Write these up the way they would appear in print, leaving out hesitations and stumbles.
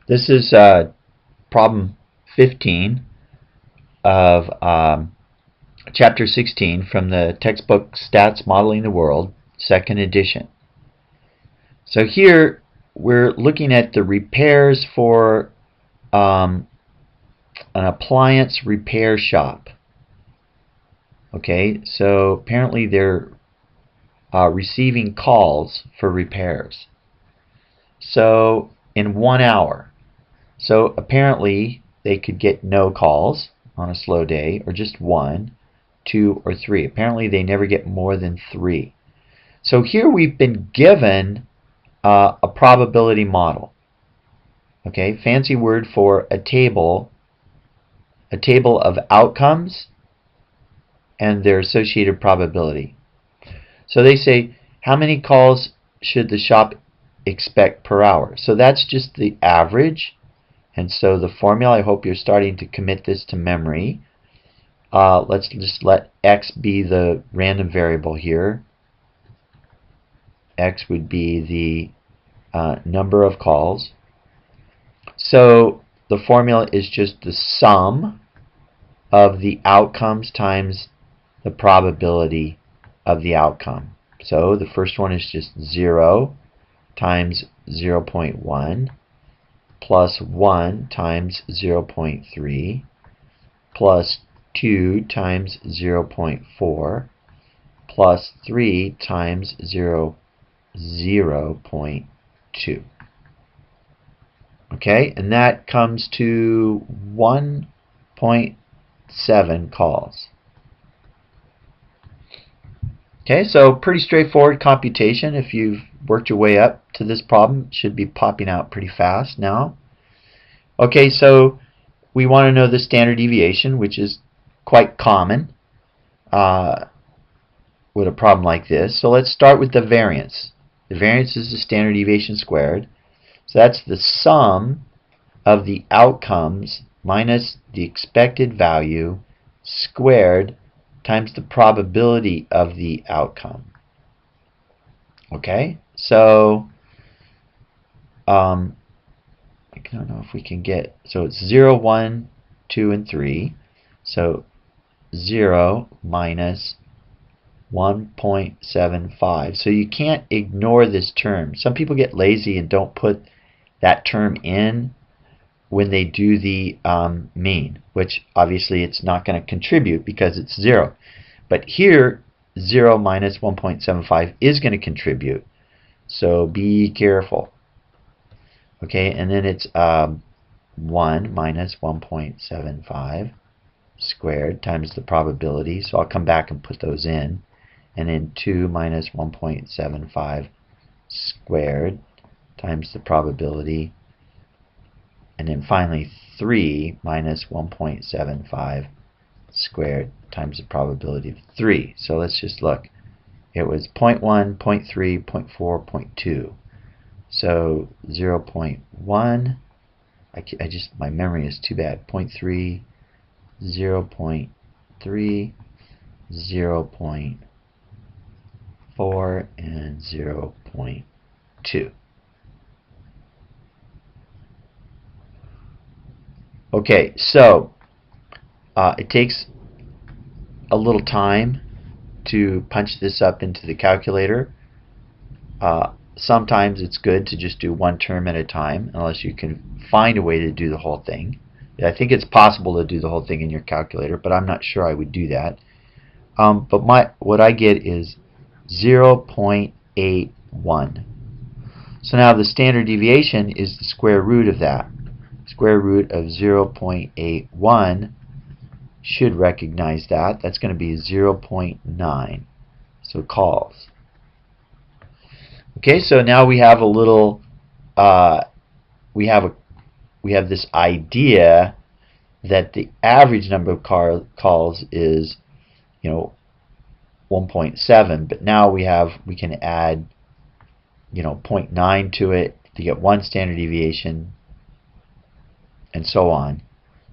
This is problem 15 of chapter 16 from the textbook Stats Modeling the World, 2nd edition. So here we're looking at the repairs for an appliance repair shop. Okay, so apparently they're receiving calls for repairs. So in 1 hour. So apparently they could get no calls on a slow day, or just 1, 2, or 3. Apparently they never get more than 3. So here we've been given a probability model. Okay, fancy word for a table of outcomes and their associated probability. So they say, how many calls should the shop expect per hour? So that's just the average. And so the formula, I hope you're starting to commit this to memory. Let's just let x be the random variable here. X would be the number of calls. So the formula is just the sum of the outcomes times the probability of the outcome. So the first one is just 0 times 0.1 plus 1 times 0.3 plus 2 times 0.4 plus 3 times 0.2. Okay, and that comes to 1.7 calls. Okay, so pretty straightforward computation. If you've worked your way up to this problem, it should be popping out pretty fast now. Okay, so we want to know the standard deviation, which is quite common with a problem like this. So let's start with the variance. The variance is the standard deviation squared. So that's the sum of the outcomes minus the expected value squared times the probability of the outcome. Okay, so I don't know if we can get, so it's 0, 1, 2, and 3. So 0 minus 1.75. So you can't ignore this term. Some people get lazy and don't put that term in when they do the mean, which obviously it's not going to contribute because it's 0. But here, 0 minus 1.75 is going to contribute. So be careful. Okay, and then it's 1 minus 1.75 squared times the probability. So I'll come back and put those in. And then 2 minus 1.75 squared times the probability. And then finally 3 minus 1.75 squared times the probability of 3. So let's just look. It was 0.1, 0.3, 0.4, 0.2. So 0.1, my memory is too bad. 0.3, 0.3, 0.4, and 0.2. Okay, so it takes a little time to punch this up into the calculator. Sometimes it's good to just do one term at a time, unless you can find a way to do the whole thing. I think it's possible to do the whole thing in your calculator, but I'm not sure I would do that. But what I get is 0.81. So now the standard deviation is the square root of that. Square root of 0.81 should recognize that. That's going to be 0.9. So calls. Okay, so now we have a little we have this idea that the average number of calls is 1.7, but now we can add 0.9 to it to get one standard deviation, and so on.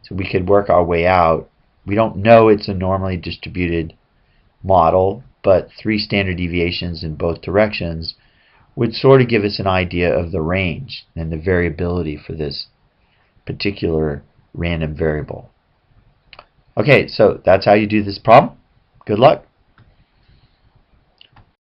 So we could work our way out. We don't know it's a normally distributed model, but 3 standard deviations in both directions would sort of give us an idea of the range and the variability for this particular random variable. Okay, so that's how you do this problem. Good luck.